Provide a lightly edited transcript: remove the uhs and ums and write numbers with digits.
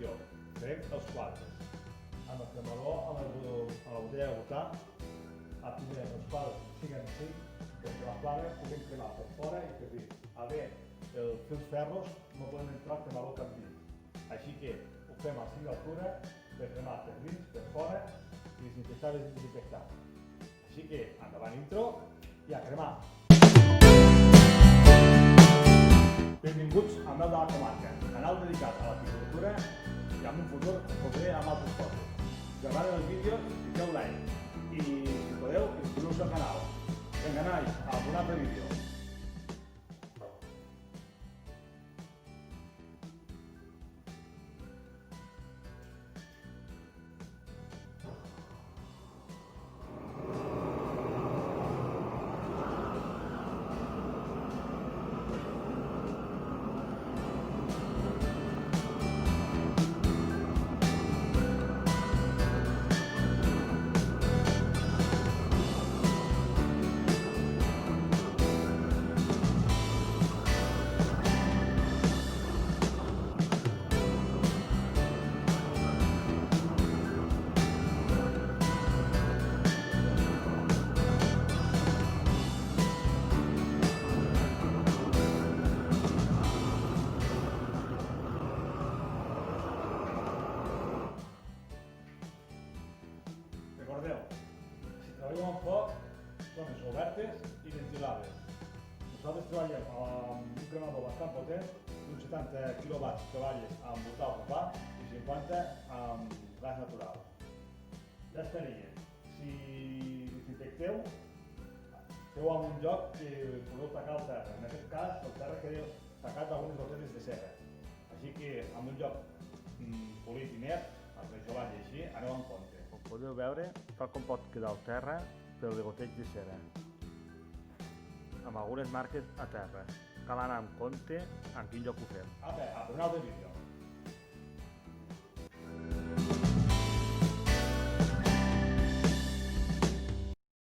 Atenció, farem els quadres. Amb el cremador, amb la botella de butà, primer els quadres siguen així, perquè la flama puguem cremar per fora i per dins. A veure, els ferros no poden entrar al cremador cap dins. Així que ho fem a 5 d'altura per cremar per dins, per fora i desinfectar. Així que endavant intro i a cremar. Benvinguts al meu de la comarca, canal dedicat a l'agricultura i en un futur podré amb altres coses. Si us agraden els vídeos, fiqueu like i si podeu, inscriu-vos al canal. Vinga, nois, a un altre vídeo. Recordeu, si treballeu amb foc, zones obertes i ventilades. Nosaltres treballem amb un cremador bastant potent, d'uns 70 kW treballes amb butà o propà i 50 amb gas natural. Ja estaria. Si desinfecteu, feu en un lloc que podeu tacar el terra. En aquest cas, el terra queda tacat d'algunes gotetes de cera. Així que en un lloc polit i net, amb rejolats i així, aneu en compte. Com podeu veure, tal com pot quedar el terra pel degoteig de cera, amb algunes marques a terra. Cal anar amb compte en quin lloc ho fem. Apa, un altre vídeo.